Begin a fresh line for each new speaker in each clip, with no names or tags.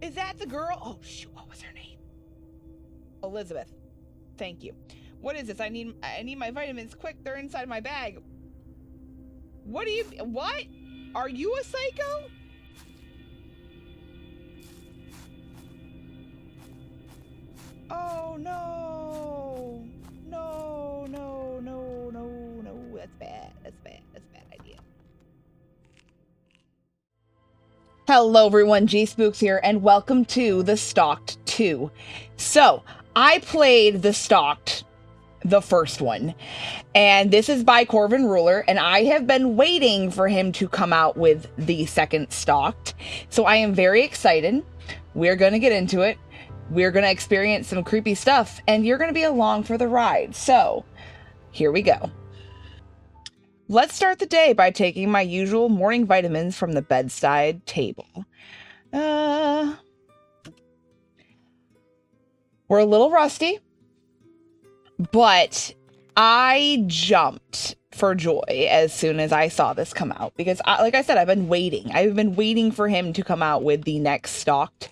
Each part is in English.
Is that the girl? Oh, shoot. What was her name? Elizabeth. Thank you. What is this? I need my vitamins. Quick, they're inside my bag. What Are you a psycho? Oh, no. No. That's bad. That's a bad idea. Hello everyone, G-Spooks here, and welcome to the Stalked 2. So, I played the Stalked, the first one, and this is by Korvinrular, and I have been waiting for him to come out with the second Stalked, so I am very excited. We're going to get into it. We're going to experience some creepy stuff, and you're going to be along for the ride. So, here we go. Let's start the day by taking my usual morning vitamins from the bedside table. We're a little rusty, but I jumped for joy as soon as I saw this come out because, like I said, I've been waiting. I've been waiting for him to come out with the next Stalked.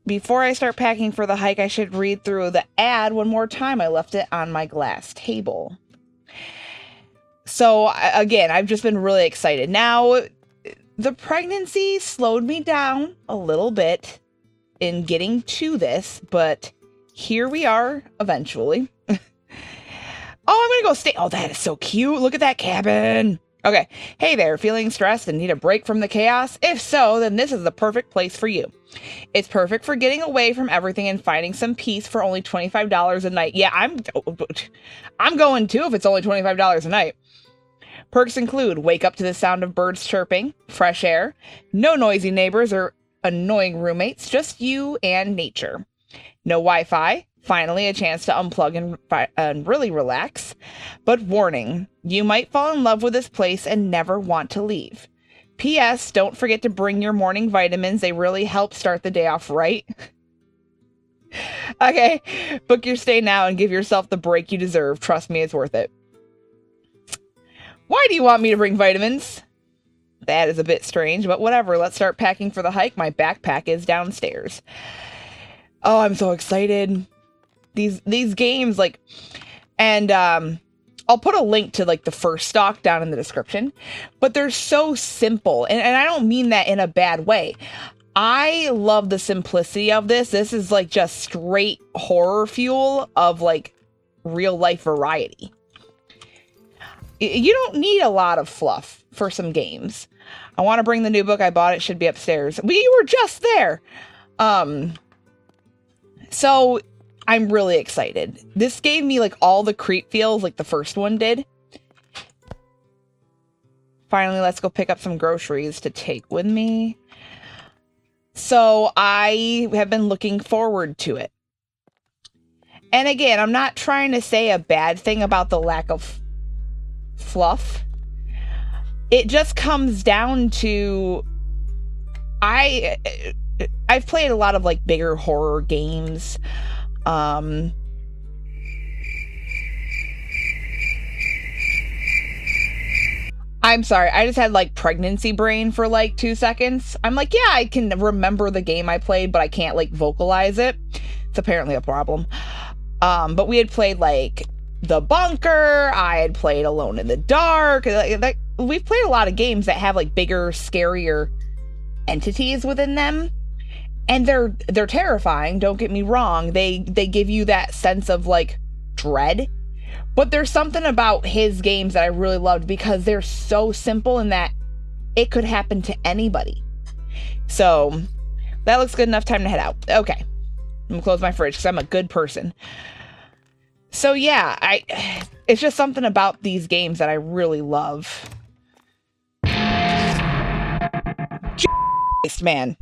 Before I start packing for the hike, I should read through the ad one more time. I left it on my glass table. So, again, I've just been really excited. Now, the pregnancy slowed me down a little bit in getting to this, but here we are eventually. Oh, I'm gonna go stay. Oh, that is so cute. Look at that cabin. Okay. Hey there, feeling stressed and need a break from the chaos? If so, then this is the perfect place for you. It's perfect for getting away from everything and finding some peace for only $25 a night. Yeah, I'm going too if it's only $25 a night. Perks include wake up to the sound of birds chirping, fresh air, no noisy neighbors or annoying roommates, just you and nature. No Wi-Fi. Finally, a chance to unplug and really relax. But warning, you might fall in love with this place and never want to leave. P.S. Don't forget to bring your morning vitamins. They really help start the day off right. Okay, book your stay now and give yourself the break you deserve. Trust me, it's worth it. Why do you want me to bring vitamins? That is a bit strange, but whatever. Let's start packing for the hike. My backpack is downstairs. Oh, I'm so excited. These games, like, and I'll put a link to like the first Stalk down in the description, but they're so simple, and I don't mean that in a bad way. I love the simplicity of this. This is like just straight horror fuel of like real life variety. You don't need a lot of fluff for some games. I want to bring the new book I bought. It should be upstairs. We were just there. So I'm really excited. This gave me like all the creep feels like the first one did. Finally, let's go pick up some groceries to take with me. So I have been looking forward to it. And again, I'm not trying to say a bad thing about the lack of fluff. It just comes down to I've played a lot of like bigger horror games. I'm sorry, I just had like pregnancy brain for like 2 seconds. I'm like, yeah, I can remember the game I played, but I can't like vocalize it. It's apparently a problem. But we had played like The Bunker. I had played Alone in the Dark. We've played a lot of games that have like bigger, scarier entities within them. And they're terrifying, don't get me wrong. They give you that sense of like dread. But there's something about his games that I really loved because they're so simple in that it could happen to anybody. So that looks good enough. Time to head out. Okay. I'm gonna close my fridge because I'm a good person. So yeah, it's just something about these games that I really love. Man.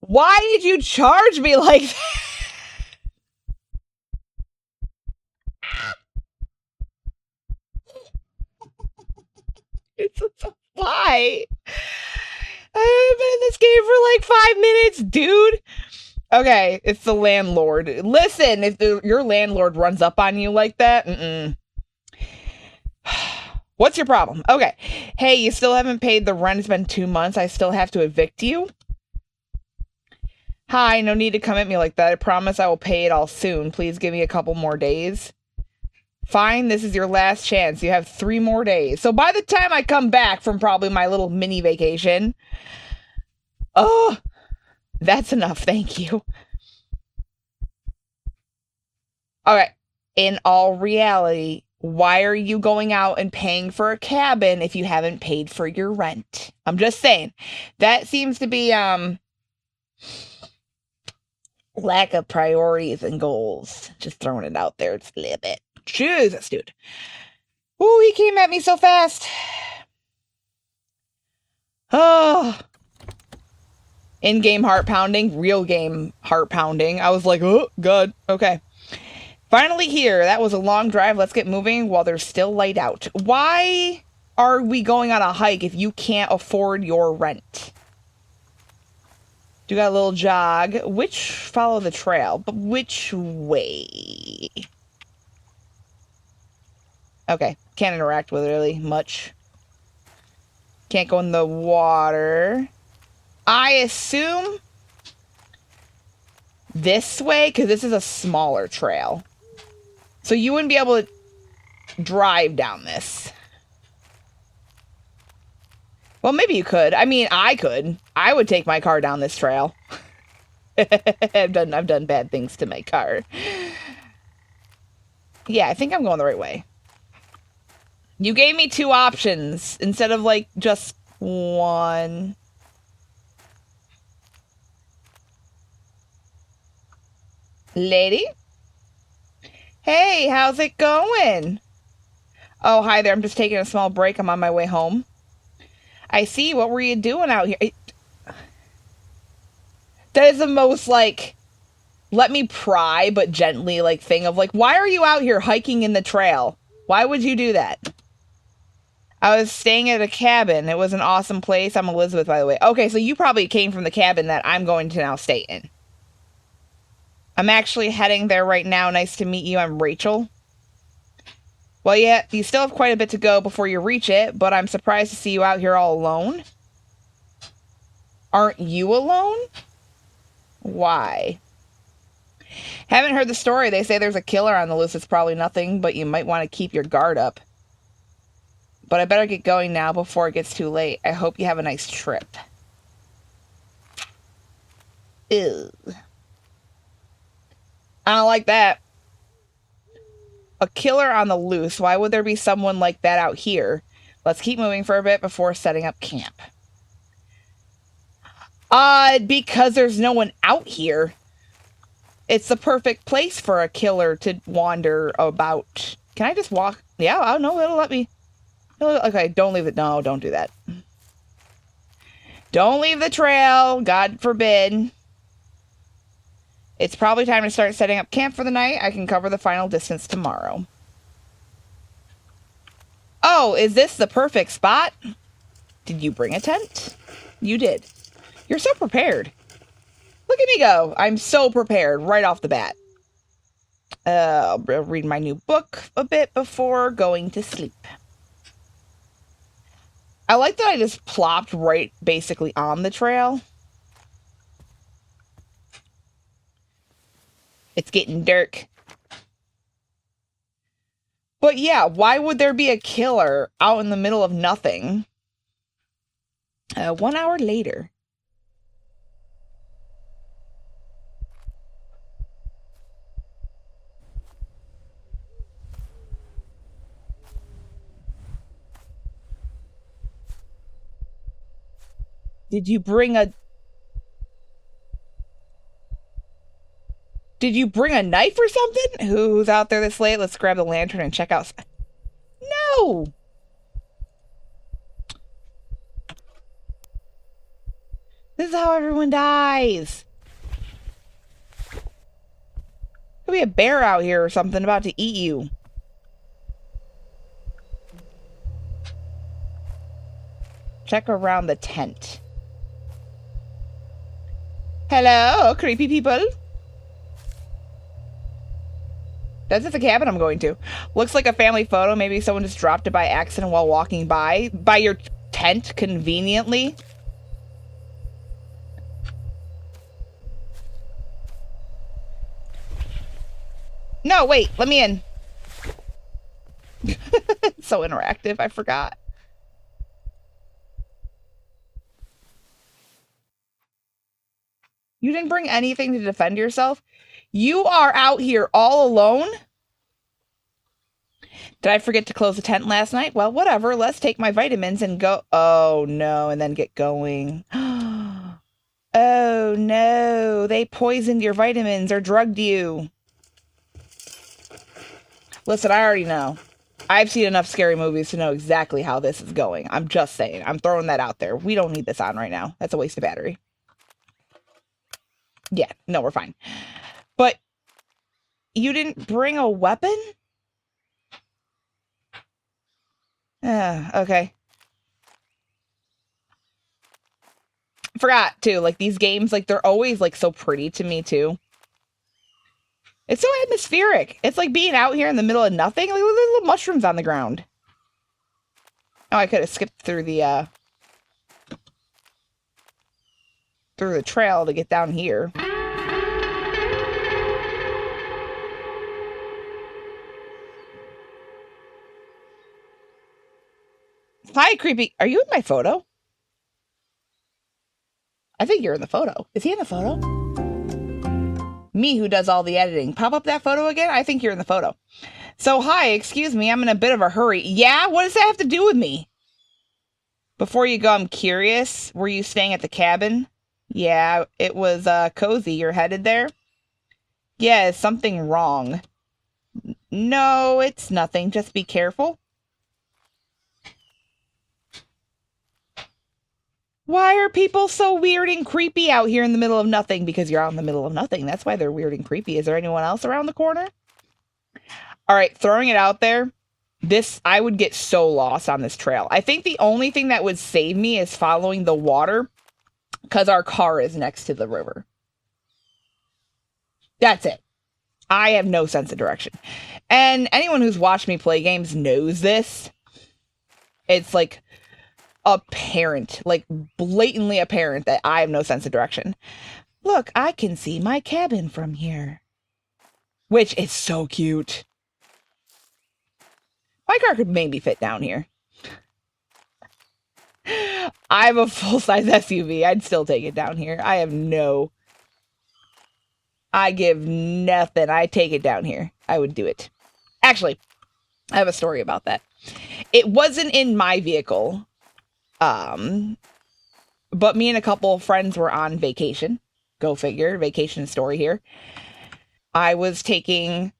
Why did you charge me like that? Why? I've been in this game for like 5 minutes, dude. Okay, it's the landlord. Listen, if your landlord runs up on you like that, What's your problem? Okay. Hey, you still haven't paid the rent. It's been 2 months. I still have to evict you? Hi, no need to come at me like that. I promise I will pay it all soon. Please give me a couple more days. Fine, this is your last chance. You have 3 more days. So by the time I come back from probably my little mini vacation... Oh, that's enough. Thank you. Okay. In all reality, why are you going out and paying for a cabin if you haven't paid for your rent? I'm just saying. That seems to be, lack of priorities and goals. Just throwing it out there. It's a little bit. Jesus, dude. Ooh, he came at me so fast. Oh. In-game heart pounding. Real game heart pounding. I was like, oh, God. Okay. Finally here. That was a long drive. Let's get moving while there's still light out. Why are we going on a hike if you can't afford your rent? You got a little jog. Follow the trail, but which way? Okay. Can't interact with it really much. Can't go in the water. I assume this way, because this is a smaller trail. So you wouldn't be able to drive down this. Well, maybe you could. I mean, I could. I would take my car down this trail. I've done bad things to my car. Yeah, I think I'm going the right way. You gave me 2 options instead of, like, just 1. Lady? Hey, how's it going? Oh, hi there. I'm just taking a small break. I'm on my way home. I see. What were you doing out here? That is the most, like, let me pry, but gently, like, thing of, like, why are you out here hiking in the trail? Why would you do that? I was staying at a cabin. It was an awesome place. I'm Elizabeth, by the way. Okay, so you probably came from the cabin that I'm going to now stay in. I'm actually heading there right now. Nice to meet you. I'm Rachel. Well, yeah, you still have quite a bit to go before you reach it, but I'm surprised to see you out here all alone. Aren't you alone? Why? Haven't heard the story. They say there's a killer on the loose. It's probably nothing, but you might want to keep your guard up. But I better get going now before it gets too late. I hope you have a nice trip. Ew. I don't like that. A killer on the loose. Why would there be someone like that out here? Let's keep moving for a bit before setting up camp. Because there's no one out here. It's the perfect place for a killer to wander about. Can I just walk? Yeah, I don't know. It'll let me. Okay, don't leave it. No, don't do that. Don't leave the trail. God forbid. It's probably time to start setting up camp for the night. I can cover the final distance tomorrow. Oh, is this the perfect spot? Did you bring a tent? You did. You're so prepared. Look at me go. I'm so prepared right off the bat. I'll read my new book a bit before going to sleep. I like that I just plopped right basically on the trail. It's getting dark. But yeah, why would there be a killer out in the middle of nothing? 1 hour later. Did you bring a knife or something? Who's out there this late? Let's grab the lantern and check out. No! This is how everyone dies. Could be a bear out here or something about to eat you. Check around the tent. Hello, creepy people. That's at the cabin I'm going to. Looks like a family photo. Maybe someone just dropped it by accident while walking by your tent conveniently. No, wait, let me in. It's so interactive, I forgot. You didn't bring anything to defend yourself? You are out here all alone? Did I forget to close the tent last night? Well, whatever. Let's take my vitamins and go. Oh, no. And then get going. Oh, no. They poisoned your vitamins or drugged you. Listen, I already know. I've seen enough scary movies to know exactly how this is going. I'm just saying. I'm throwing that out there. We don't need this on right now. That's a waste of battery. Yeah, no, we're fine. But you didn't bring a weapon? Okay. Forgot, too. Like, these games, like, they're always, like, so pretty to me, too. It's so atmospheric. It's like being out here in the middle of nothing. Like, look at the little mushrooms on the ground. Oh, I could have skipped through the trail to get down here. Hi, creepy. Are you in my photo? I think you're in the photo. Is he in the photo? Me, who does all the editing. Pop up that photo again? I think you're in the photo. So, hi, excuse me. I'm in a bit of a hurry. Yeah? What does that have to do with me? Before you go, I'm curious. Were you staying at the cabin? Yeah, it was cozy. You're headed there? Yeah, is something wrong? No, it's nothing. Just be careful. Why are people so weird and creepy out here in the middle of nothing? Because you're out in the middle of nothing. That's why they're weird and creepy. Is there anyone else around the corner? All right, throwing it out there. I would get so lost on this trail. I think the only thing that would save me is following the water because our car is next to the river. That's it. I have no sense of direction. And anyone who's watched me play games knows this. It's like apparent, like blatantly apparent that I have no sense of direction. Look, I can see my cabin from here. Which is so cute. My car could maybe fit down here. I have a full-size SUV. I'd still take it down here. I give nothing. I take it down here. I would do it. Actually, I have a story about that. It wasn't in my vehicle. But me and a couple of friends were on vacation. Go figure. Vacation story here. I was driving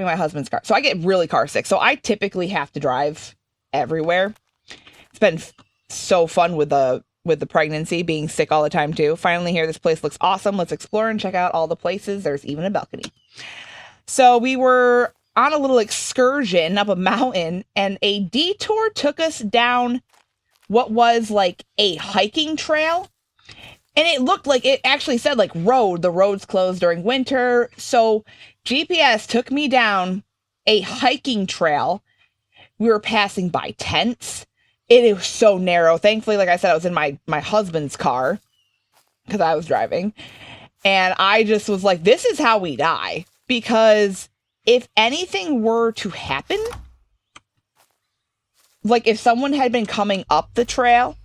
my husband's car. So I get really car sick. So I typically have to drive everywhere. It's been so fun with the pregnancy, being sick all the time too. Finally here, this place looks awesome. Let's explore and check out all the places. There's even a balcony. So we were on a little excursion up a mountain and a detour took us down what was like a hiking trail. And it looked like it actually said like road. The road's closed during winter. So GPS took me down a hiking trail. We were passing by tents. It was so narrow. Thankfully, like I said, I was in my husband's car because I was driving. And I just was like, this is how we die. Because if anything were to happen, like if someone had been coming up the trail,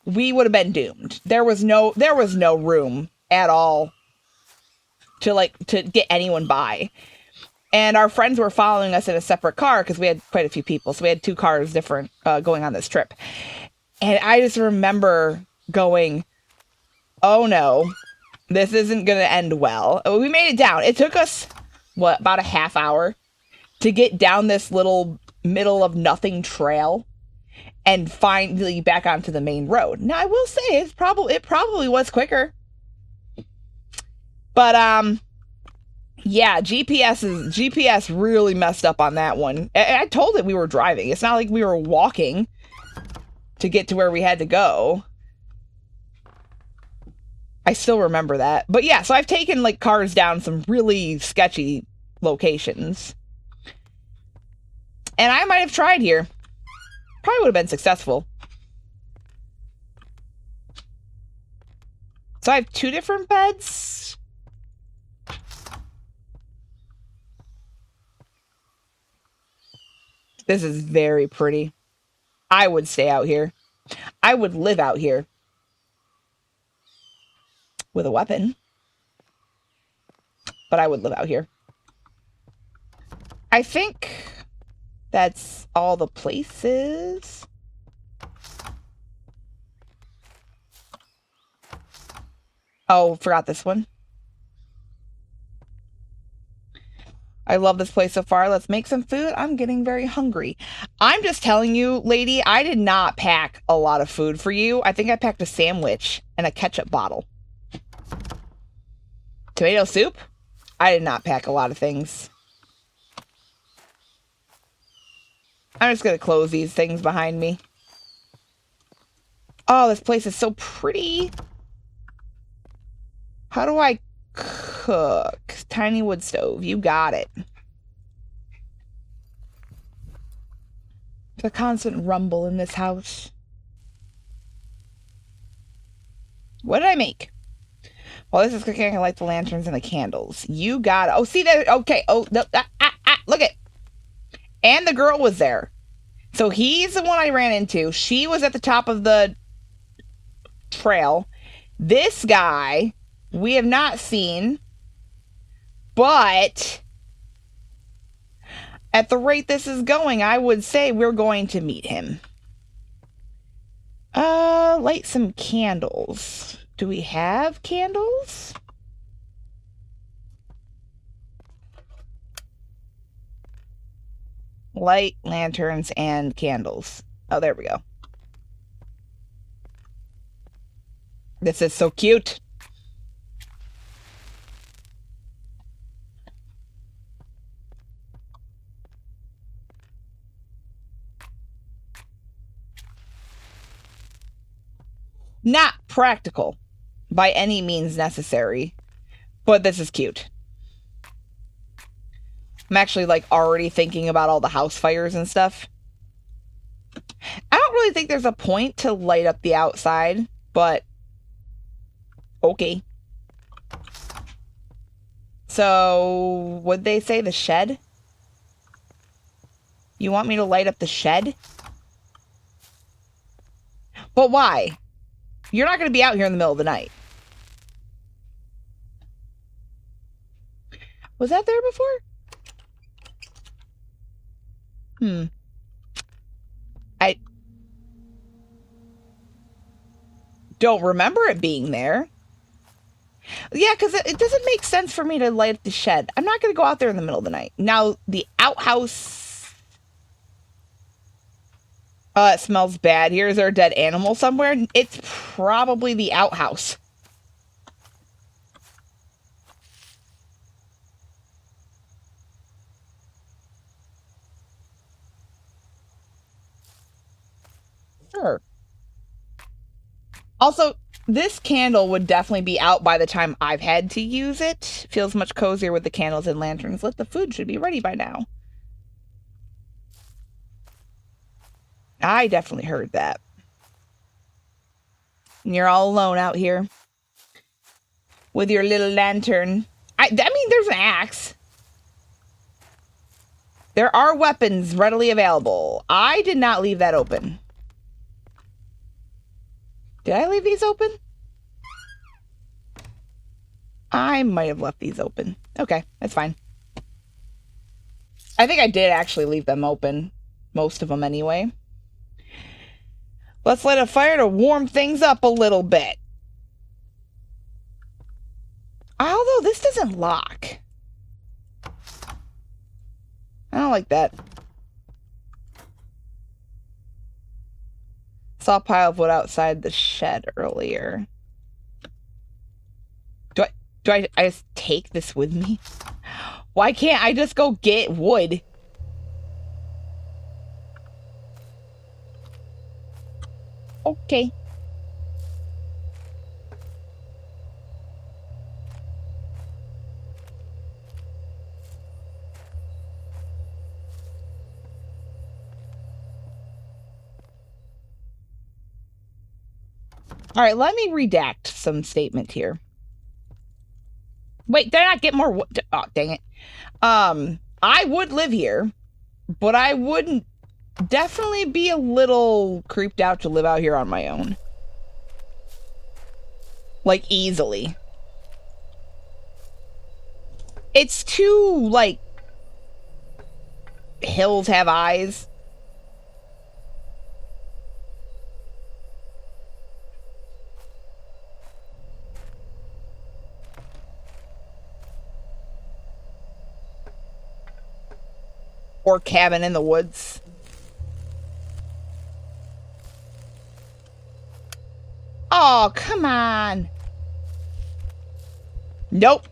we would have been doomed. There was no room at all to get anyone by. And our friends were following us in a separate car because we had quite a few people. So we had two cars different going on this trip. And I just remember going, oh no, this isn't going to end well. We made it down. It took us, about a half hour to get down this little middle of nothing trail and finally back onto the main road. Now, I will say it probably was quicker. But, yeah, GPS really messed up on that one. I told it we were driving. It's not like we were walking to get to where we had to go. I still remember that. But yeah, so I've taken like cars down some really sketchy locations. And I might have tried here. Probably would have been successful. So I have 2 different beds. This is very pretty. I would stay out here. I would live out here. With a weapon. But I would live out here. I think that's all the places. Oh, forgot this one. I love this place so far. Let's make some food. I'm getting very hungry. I'm just telling you, lady, I did not pack a lot of food for you. I think I packed a sandwich and a ketchup bottle. Tomato soup? I did not pack a lot of things. I'm just going to close these things behind me. Oh, this place is so pretty. How do I cook? Tiny wood stove. You got it. The constant rumble in this house. What did I make? While this is cooking, I can light the lanterns and the candles. You got it. Oh, see that? Okay. Oh, no, look it. And the girl was there. So he's the one I ran into. She was at the top of the trail. This guy, we have not seen. But at the rate this is going, I would say we're going to meet him. Light some candles. Do we have candles? Light, lanterns, and candles. Oh, there we go. This is so cute. Not practical by any means necessary, but this is cute. I'm actually like already thinking about all the house fires and stuff. I don't really think there's a point to light up the outside, but okay. So, would they say the shed? You want me to light up the shed? But why? You're not going to be out here in the middle of the night. Was that there before? I don't remember it being there. Yeah, because it doesn't make sense for me to light up the shed. I'm not going to go out there in the middle of the night. Now, the outhouse... it smells bad. Here's our dead animal somewhere. It's probably the outhouse. Sure. Also, this candle would definitely be out by the time I've had to use it. Feels much cozier with the candles and lanterns lit. The food should be ready by now. I definitely heard that. And you're all alone out here. With your little lantern. I mean, there's an axe. There are weapons readily available. I did not leave that open. Did I leave these open? I might have left these open. Okay, that's fine. I think I did actually leave them open. Most of them anyway. Let's light a fire to warm things up a little bit. Although this doesn't lock. I don't like that. Saw a pile of wood outside the shed earlier. Do I just take this with me? Why can't I just go get wood? Okay. All right, let me redact some statement here. Wait, did I not get more? Oh, dang it. I would live here, but I wouldn't definitely be a little creeped out to live out here on my own. Like, easily. It's too, like, hills have eyes. Or cabin in the woods. Oh, come on. Nope.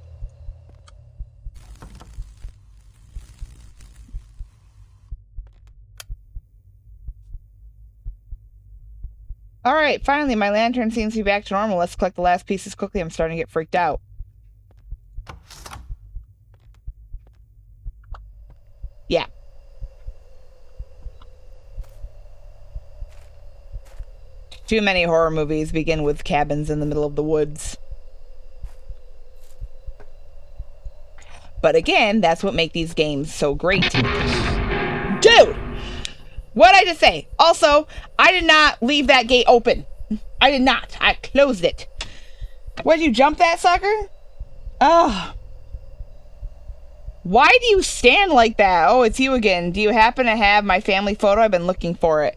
All right, finally, my lantern seems to be back to normal. Let's collect the last pieces quickly. I'm starting to get freaked out. Yeah. Too many horror movies begin with cabins in the middle of the woods. But again, that's what makes these games so great. Dude! What'd I just say? Also, I did not leave that gate open. I did not. I closed it. Why'd you jump that sucker? Oh. Why do you stand like that? Oh, it's you again. Do you happen to have my family photo? I've been looking for it.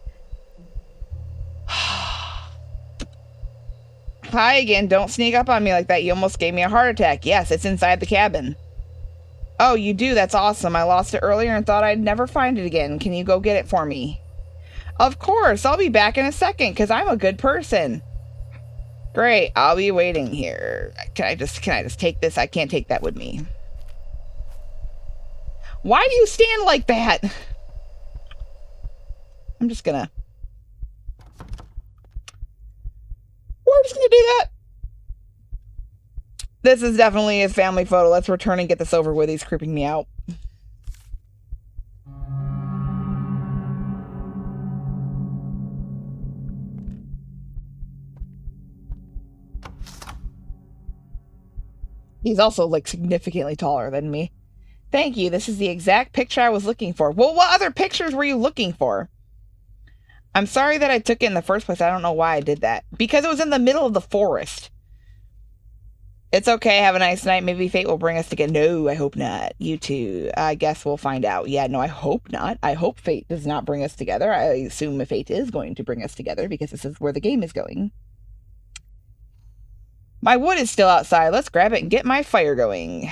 Hi again. Don't sneak up on me like that. You almost gave me a heart attack. Yes, it's inside the cabin. Oh, you do? That's awesome. I lost it earlier and thought I'd never find it again. Can you go get it for me? Of course. I'll be back in a second because I'm a good person. Great. I'll be waiting here. Can I just take this? I can't take that with me. Why do you stand like that? I'm just gonna... We're just gonna do that. This is definitely his family photo. Let's return and get this over with. He's creeping me out. He's also, like, significantly taller than me. Thank you. This is the exact picture I was looking for. Well, what other pictures were you looking for? I'm sorry that I took it in the first place. I don't know why I did that. Because it was in the middle of the forest. It's okay. Have a nice night. Maybe fate will bring us together. No, I hope not. You too. I guess we'll find out. Yeah, no, I hope not. I hope fate does not bring us together. I assume fate is going to bring us together because this is where the game is going. My wood is still outside. Let's grab it and get my fire going.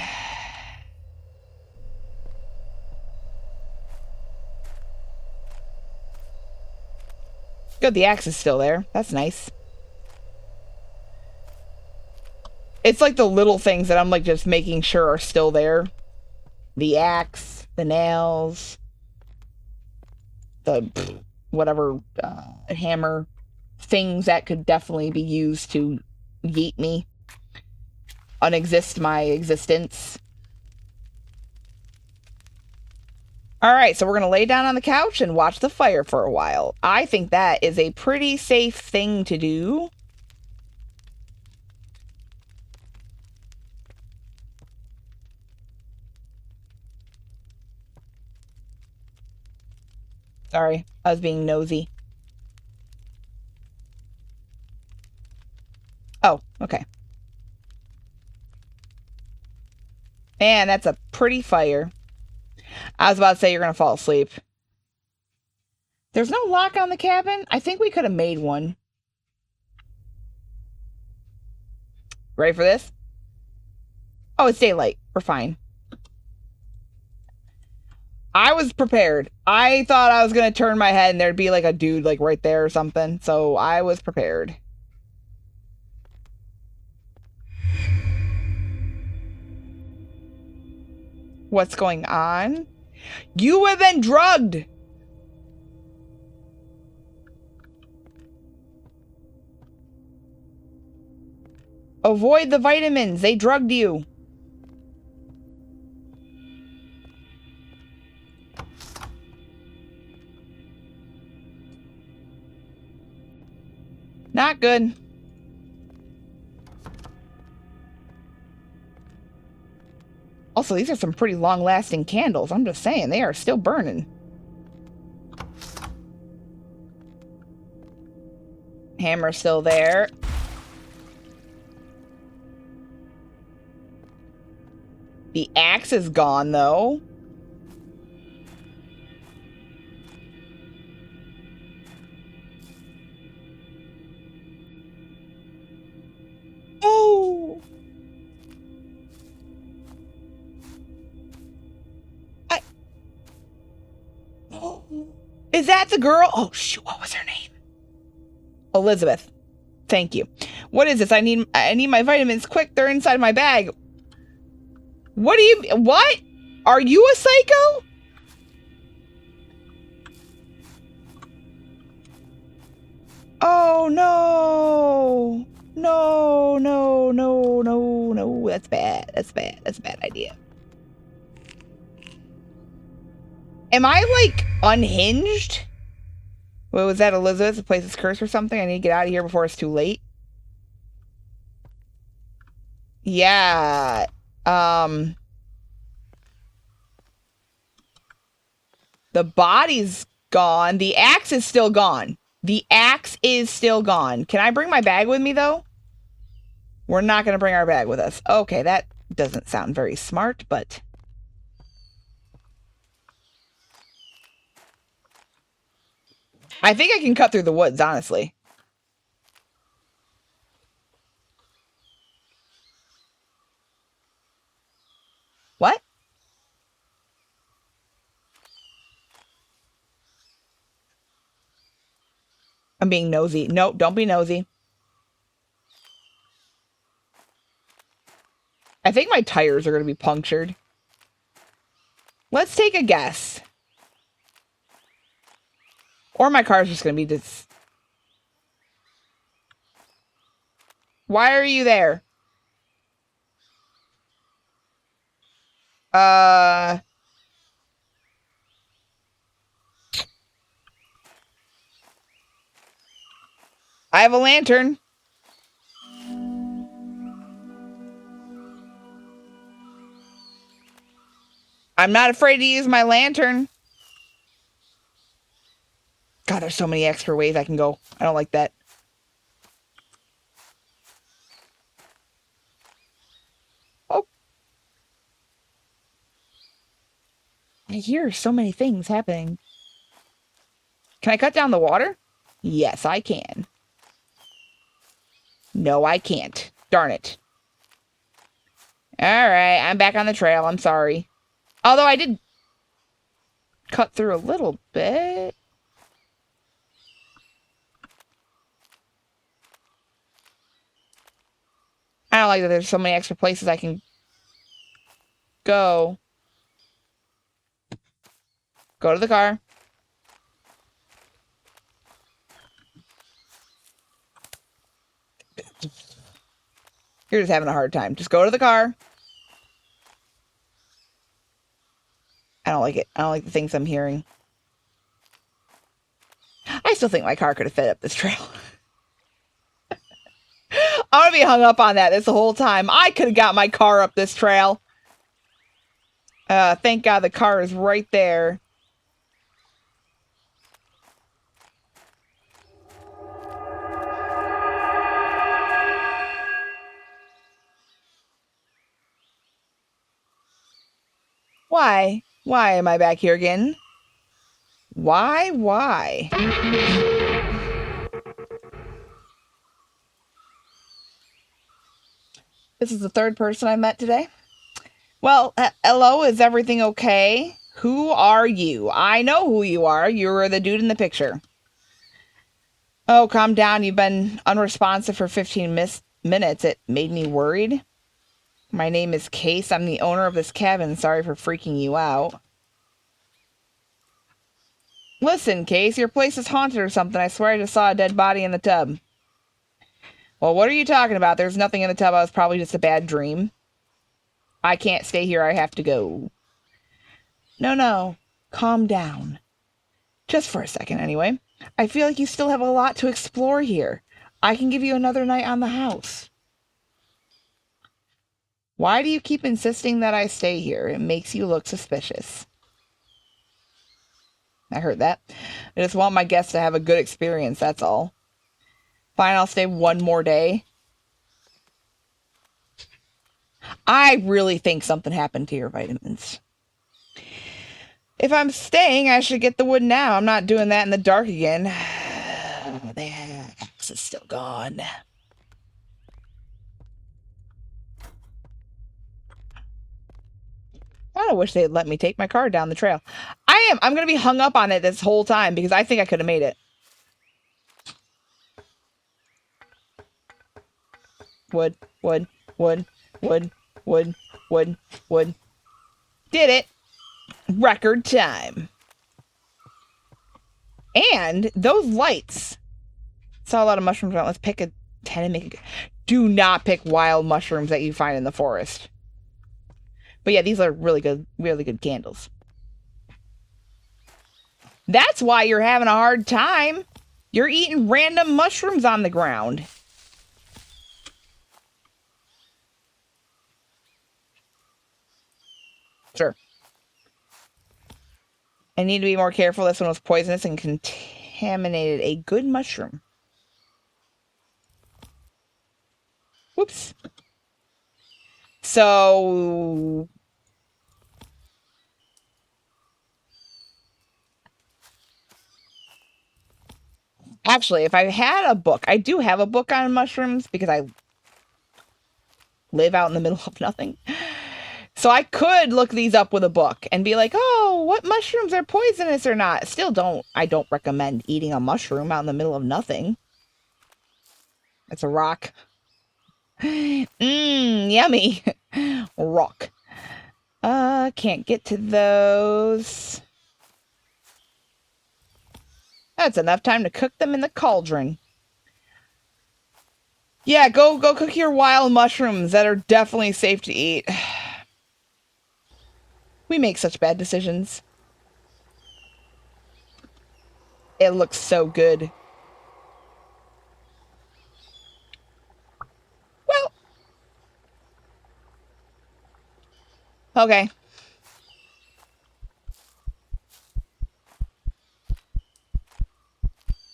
Good, the axe is still there. That's nice. It's like the little things that I'm like just making sure are still there. The axe, the nails, the whatever hammer, things that could definitely be used to yeet me, unexist my existence. All right, so we're going to lay down on the couch and watch the fire for a while. I think that is a pretty safe thing to do. Sorry, I was being nosy. Oh, okay. Man, that's a pretty fire. I was about to say you're going to fall asleep. There's no lock on the cabin? I think we could have made one. Ready for this? Oh, it's daylight. We're fine. I was prepared. I thought I was going to turn my head and there'd be like a dude like right there or something. So I was prepared. What's going on? You have been drugged! Avoid the vitamins. They drugged you. Not good. Also, these are some pretty long-lasting candles. I'm just saying, they are still burning. Hammer's still there. The axe is gone, though. Oh! Is that the girl? Oh, shoot. What was her name? Elizabeth. Thank you. What is this? I need my vitamins quick. They're inside my bag. What do you... What? Are you a psycho? Oh, no. No, no, no, no, no. That's bad. That's bad. That's a bad idea. Am I, like, unhinged? What was that, Elizabeth? The place is cursed or something? I need to get out of here before it's too late. Yeah. The body's gone. The axe is still gone. The axe is still gone. Can I bring my bag with me, though? We're not going to bring our bag with us. Okay, that doesn't sound very smart, but... I think I can cut through the woods, honestly. What? I'm being nosy. Nope, don't be nosy. I think my tires are going to be punctured. Let's take a guess. Or my car's just going to be just... Why are you there? I have a lantern. I'm not afraid to use my lantern. God, there's so many extra ways I can go. I don't like that. Oh. I hear so many things happening. Can I cut down the water? Yes, I can. No, I can't. Darn it. Alright, I'm back on the trail. I'm sorry. Although I did cut through a little bit. I don't like that there's so many extra places I can go. Go to the car. You're just having a hard time. Just go to the car. I don't like it. I don't like the things I'm hearing. I still think my car could have fit up this trail. I'm gonna be hung up on that this whole time. I could have got my car up this trail. Thank God the car is right there. Why? Why am I back here again? Why? This is the third person I met today. Well, hello, is everything okay? Who are you? I know who you are. You're the dude in the picture. Oh, calm down. You've been unresponsive for 15 minutes. It made me worried. My name is Case. I'm the owner of this cabin. Sorry for freaking you out. Listen, Case, your place is haunted or something. I swear I just saw a dead body in the tub. Well, what are you talking about? There's nothing in the tub. I was probably just a bad dream. I can't stay here. I have to go. No. Calm down. Just for a second, anyway. I feel like you still have a lot to explore here. I can give you another night on the house. Why do you keep insisting that I stay here? It makes you look suspicious. I heard that. I just want my guests to have a good experience, that's all. Fine, I'll stay one more day. I really think something happened to your vitamins. If I'm staying, I should get the wood now. I'm not doing that in the dark again. The axe is still gone. I kind of wish they'd let me take my car down the trail. I'm going to be hung up on it this whole time because I think I could have made it. Wood, wood, wood, wood, wood, wood, wood. Did it. Record time. And those lights. Saw a lot of mushrooms around. Let's pick a 10 and make it. Do not pick wild mushrooms that you find in the forest. But yeah, these are really good candles. That's why you're having a hard time. You're eating random mushrooms on the ground. Sure. I need to be more careful. This one was poisonous and contaminated a good mushroom. Whoops. So... Actually, if I had a book, I do have a book on mushrooms because I live out in the middle of nothing. So I could look these up with a book and be like, oh, what mushrooms are poisonous or not? I don't recommend eating a mushroom out in the middle of nothing. It's a rock. Yummy. Rock. Can't get to those. That's enough time to cook them in the cauldron. Yeah, go cook your wild mushrooms that are definitely safe to eat. We make such bad decisions. It looks so good. Well. Okay.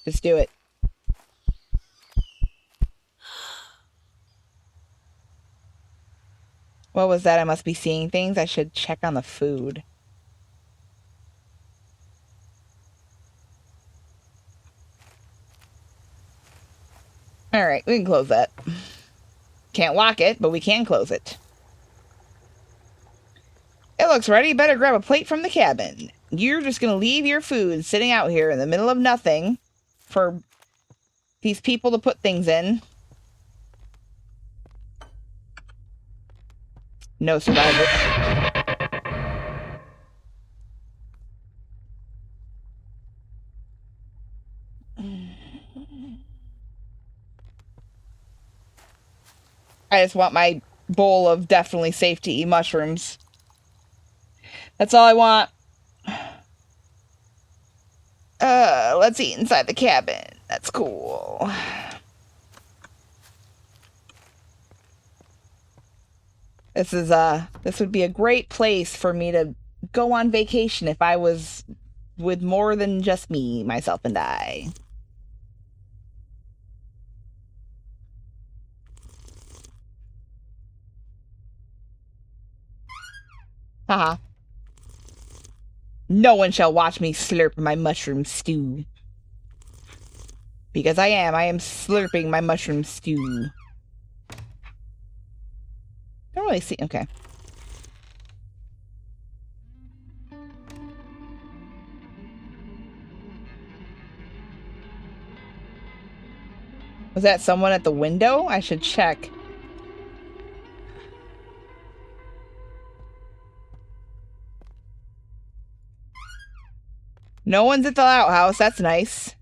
Just do it. What was that? I must be seeing things. I should check on the food. Alright, we can close that. Can't lock it, but we can close it. It looks ready. Better grab a plate from the cabin. You're just gonna leave your food sitting out here in the middle of nothing for these people to put things in. No survivor. I just want my bowl of definitely safe to eat mushrooms. That's all I want. Let's eat inside the cabin. That's cool. This would be a great place for me to go on vacation if I was with more than just me, myself, and I. Haha. No one shall watch me slurp my mushroom stew. Because I am slurping my mushroom stew. Don't really see, okay. Was that someone at the window? I should check. No one's at the outhouse. That's nice.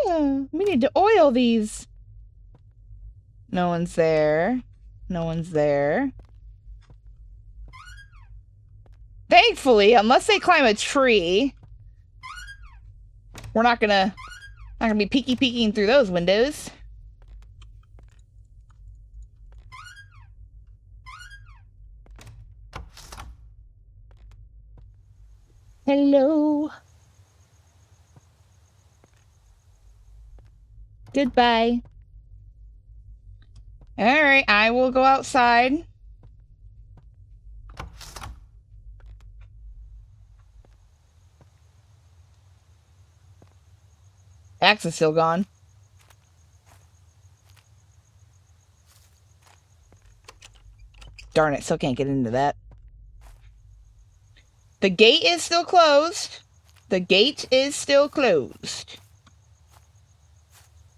Yeah, we need to oil these. No one's there. No one's there. Thankfully, unless they climb a tree. We're not gonna be peeking through those windows. Hello. Goodbye. Alright, I will go outside. Axe is still gone. Darn it, still can't get into that. The gate is still closed. The gate is still closed.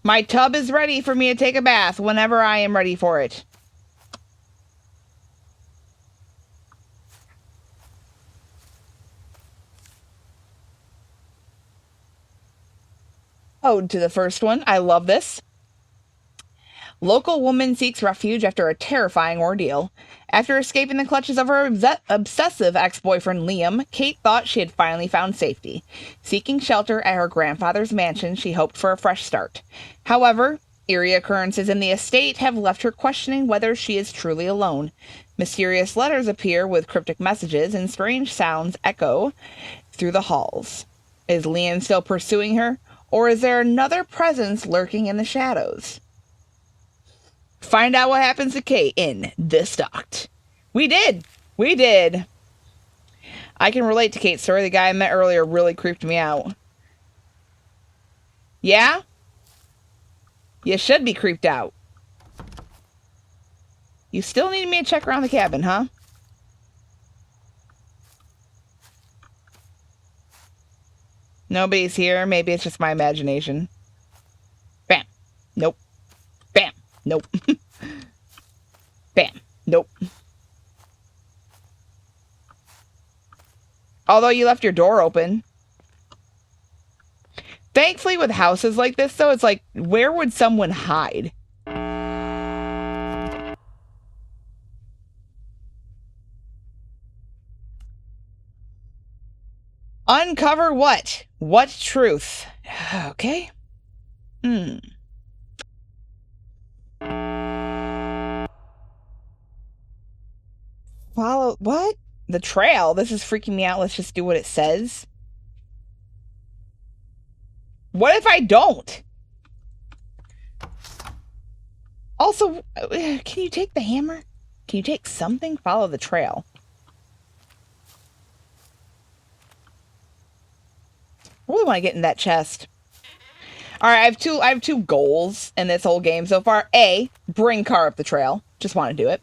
My tub is ready for me to take a bath whenever I am ready for it. Ode to the first one. I love this. Local woman seeks refuge after a terrifying ordeal. After escaping the clutches of her obsessive ex-boyfriend Liam, Kate thought she had finally found safety. Seeking shelter at her grandfather's mansion, she hoped for a fresh start. However, eerie occurrences in the estate have left her questioning whether she is truly alone. Mysterious letters appear with cryptic messages, and strange sounds echo through the halls. Is Liam still pursuing her, or is there another presence lurking in the shadows? Find out what happens to Kate in The Stalked. We did. We did. I can relate to Kate's story. The guy I met earlier really creeped me out. Yeah? You should be creeped out. You still need me to check around the cabin, huh? Nobody's here. Maybe it's just my imagination. Bam. Nope. Bam. Nope. Bam. Nope. Although you left your door open. Thankfully, with houses like this, though, it's like, where would someone hide? Uncover what? What truth? Okay. Follow what? The trail? This is freaking me out. Let's just do what it says. What if I don't? Also, can you take the hammer? Can you take something? Follow the trail. I really want to get in that chest. Alright, I have two goals in this whole game so far. A, bring Car up the trail. Just want to do it.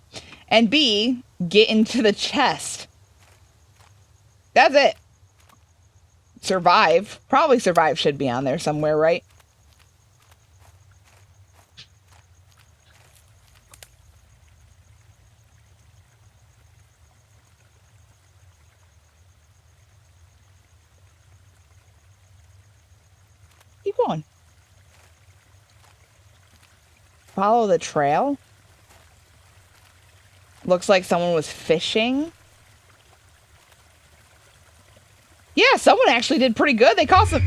And B, get into the chest. That's it. Survive. Probably survive should be on there somewhere, right? Keep going. Follow the trail. Looks like someone was fishing. Yeah, someone actually did pretty good. They caught some...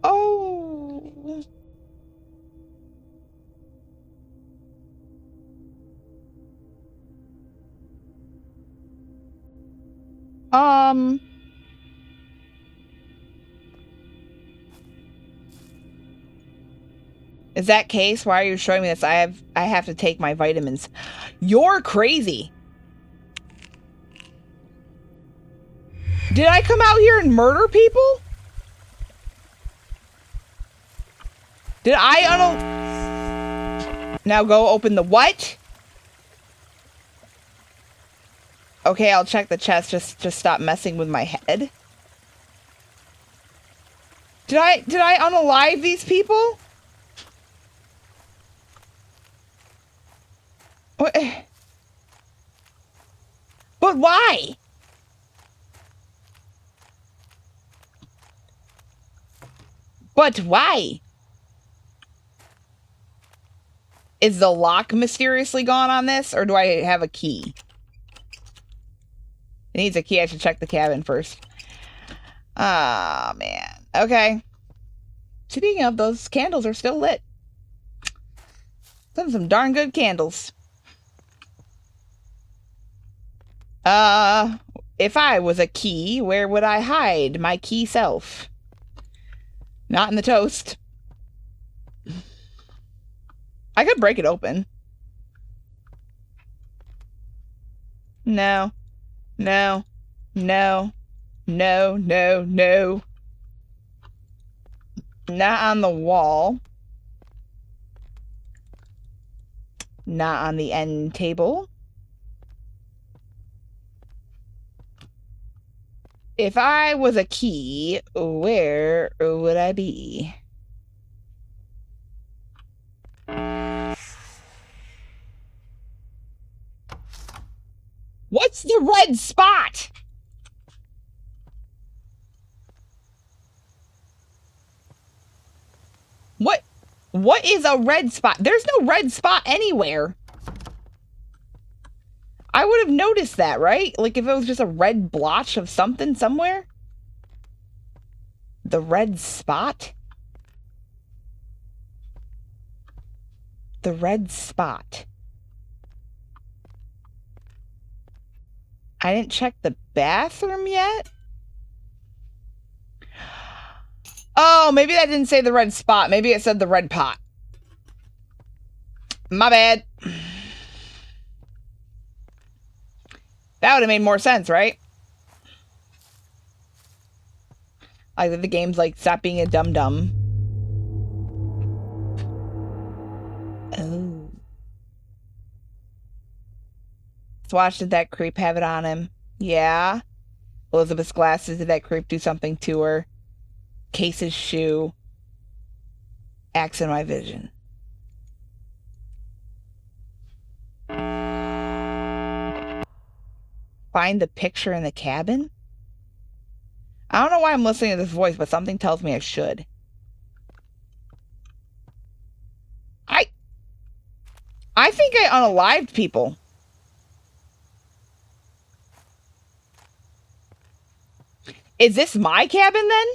Oh. Is that case? Why are you showing me this? I have to take my vitamins. You're crazy. Did I come out here and murder people? Did I Now go open the what? Okay, I'll check the chest. Just stop messing with my head. Did I unalive these people? What? But why? But why? Is the lock mysteriously gone on this, or do I have a key? It needs a key. I should check the cabin first. Ah, man. Okay. Speaking of, those candles are still lit. Some darn good candles. If I was a key, where would I hide my key self? Not in the toast. I could break it open. No. No. No. No, no, no. Not on the wall. Not on the end table. If I was a key, where would I be? What's the red spot? What is a red spot? There's no red spot anywhere. I would have noticed that, right? Like if it was just a red blotch of something somewhere. The red spot? The red spot. I didn't check the bathroom yet? Oh, maybe that didn't say the red spot. Maybe it said the red pot. My bad. That would have made more sense, right? Like the game's like, stop being a dum-dum. Oh. Swatch, did that creep have it on him? Yeah. Elizabeth's glasses, did that creep do something to her? Case's shoe. Axe in my vision. Find the picture in the cabin? I don't know why I'm listening to this voice, but something tells me I should. I think I unalived people. Is this my cabin then?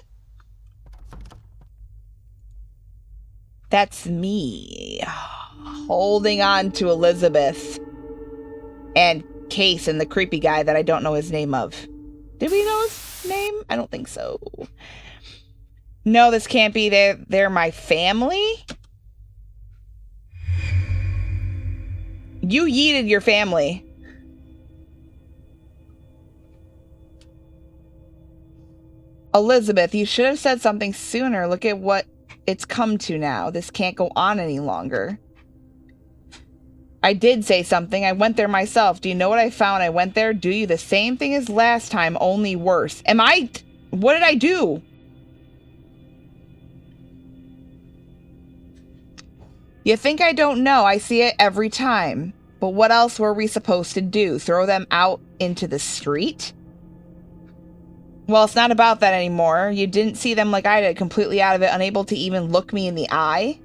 That's me. Holding on to Elizabeth. And Case and the creepy guy that I don't know his name of. Did we know his name? I don't think so. No, this can't be. They're my family? You yeeted your family. Elizabeth, you should have said something sooner. Look at what it's come to now. This can't go on any longer. I did say something. I went there myself. Do you know what I found? I went there. Do you? The same thing as last time, only worse. What did I do? You think I don't know? I see it every time. But what else were we supposed to do? Throw them out into the street? Well, it's not about that anymore. You didn't see them like I did, completely out of it, unable to even look me in the eye.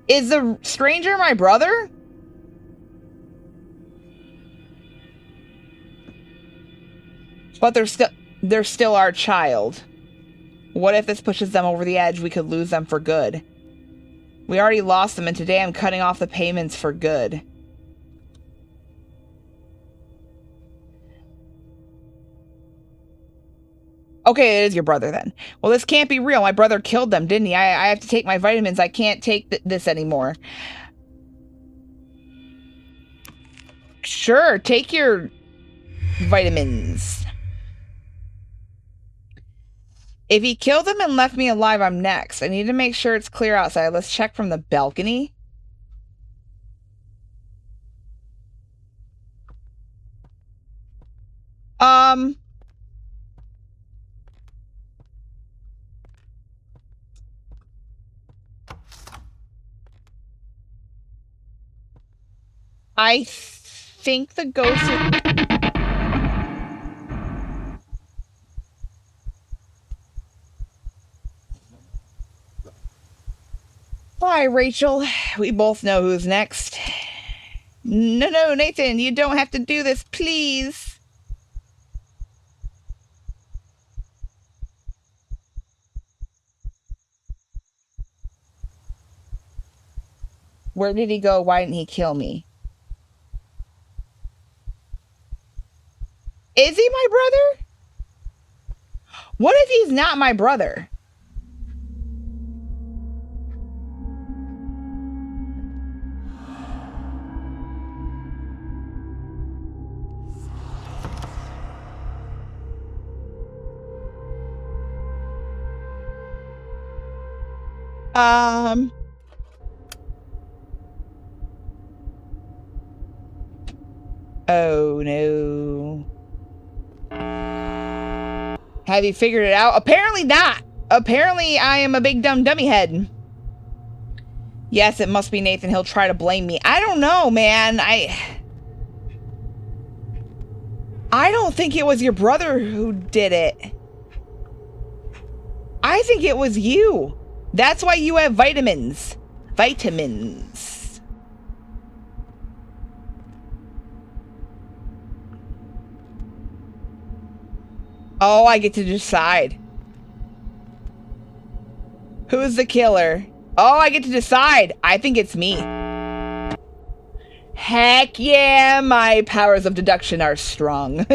Is the stranger my brother? But they're still our child. What if this pushes them over the edge? We could lose them for good. We already lost them, and today I'm cutting off the payments for good. Okay, it is your brother then. Well, this can't be real. My brother killed them, didn't he? I have to take my vitamins. I can't take this anymore. Sure, take your vitamins. If he killed them and left me alive, I'm next. I need to make sure it's clear outside. Let's check from the balcony. I think the ghost is... Bye, Rachel. We both know who's next. No, Nathan, you don't have to do this, please. Where did he go? Why didn't he kill me? Is he my brother? What if he's not my brother? Oh no. Have you figured it out? Apparently not. Apparently I am a big dumb dummy head. Yes, it must be Nathan. He'll try to blame me. I don't know, man. I don't think it was your brother who did it. I think it was you. That's why you have vitamins. Vitamins. Oh, I get to decide. Who's the killer? Oh, I get to decide. I think it's me. Heck yeah, my powers of deduction are strong.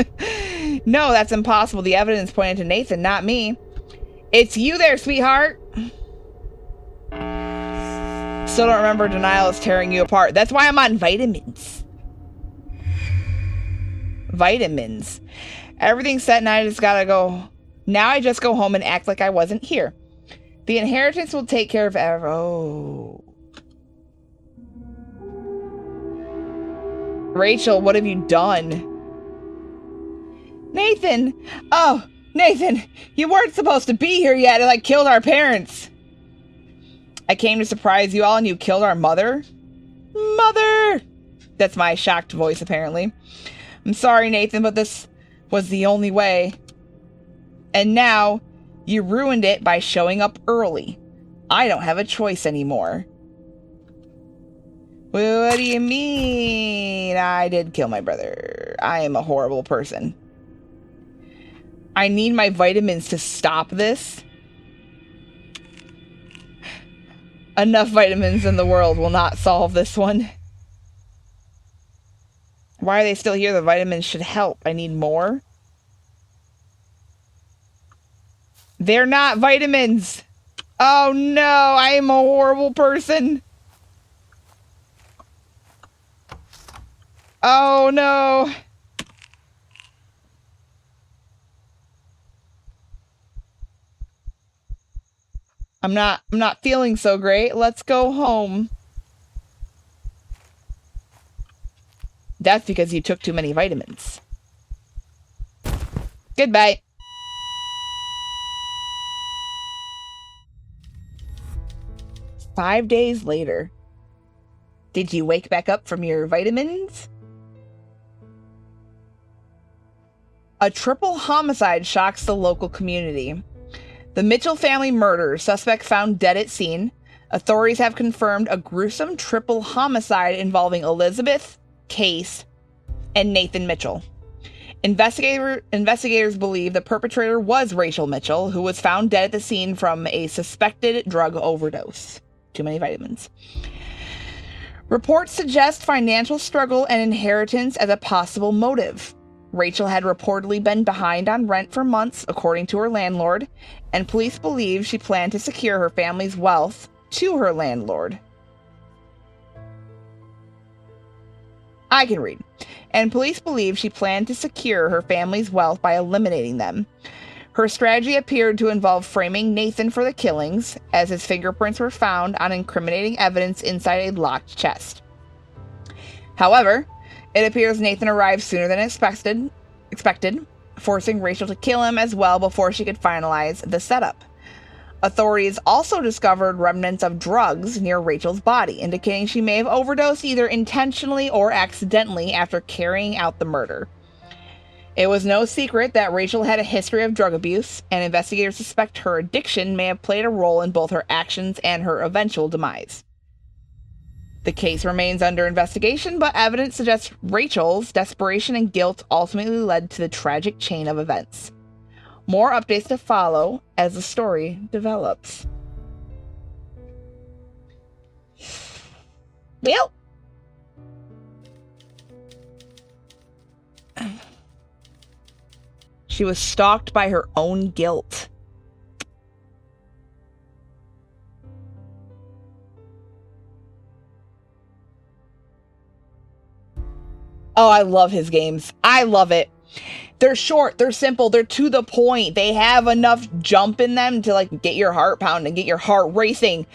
No, that's impossible. The evidence pointed to Nathan, not me. It's you there, sweetheart. Still don't remember. Denial is tearing you apart. That's why I'm on vitamins. Vitamins. Everything's set and I just gotta go. Now I just go home and act like I wasn't here. The inheritance will take care of Oh. Rachel, what have you done? Nathan! Oh, Nathan! You weren't supposed to be here yet and I killed our parents. I came to surprise you all and you killed our mother? Mother! That's my shocked voice, apparently. I'm sorry, Nathan, but this was the only way. And now, you ruined it by showing up early. I don't have a choice anymore. Well, what do you mean? I did kill my brother. I am a horrible person. I need my vitamins to stop this. Enough vitamins in the world will not solve this one. Why are they still here? The vitamins should help. I need more. They're not vitamins. Oh no, I am a horrible person. Oh no. I'm not feeling so great. Let's go home. That's because you took too many vitamins. Goodbye. Five days later. Did you wake back up from your vitamins? A triple homicide shocks the local community. The Mitchell family murder, suspect found dead at scene. Authorities have confirmed a gruesome triple homicide involving Elizabeth, Case, and Nathan Mitchell. Investigators believe the perpetrator was Rachel Mitchell, who was found dead at the scene from a suspected drug overdose. Too many vitamins. Reports suggest financial struggle and inheritance as a possible motive. Rachel had reportedly been behind on rent for months, according to her landlord, and police believe she planned to secure her family's wealth to her landlord. I can read. And police believe she planned to secure her family's wealth by eliminating them. Her strategy appeared to involve framing Nathan for the killings, as his fingerprints were found on incriminating evidence inside a locked chest. However, it appears Nathan arrived sooner than expected, forcing Rachel to kill him as well before she could finalize the setup. Authorities also discovered remnants of drugs near Rachel's body, indicating she may have overdosed either intentionally or accidentally after carrying out the murder. It was no secret that Rachel had a history of drug abuse, and investigators suspect her addiction may have played a role in both her actions and her eventual demise. The case remains under investigation, but evidence suggests Rachel's desperation and guilt ultimately led to the tragic chain of events. More updates to follow as the story develops. Well, she was stalked by her own guilt. Oh, I love his games. I love it. They're short, they're simple, they're to the point. They have enough jump in them to like get your heart pounding, get your heart racing.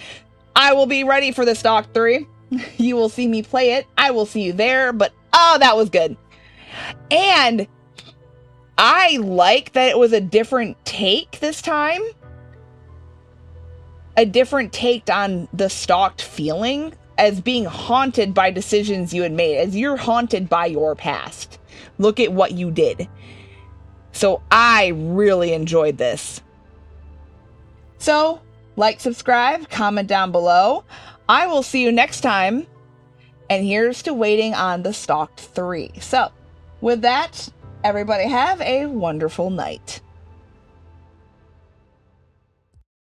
I will be ready for the Stalked 3. You will see me play it. I will see you there, but oh, that was good. And I like that it was a different take this time. A different take on the stalked feeling as being haunted by decisions you had made, as you're haunted by your past. Look at what you did. So I really enjoyed this. So, like, subscribe, comment down below. I will see you next time. And here's to waiting on the Stalked 3. So, with that, everybody have a wonderful night.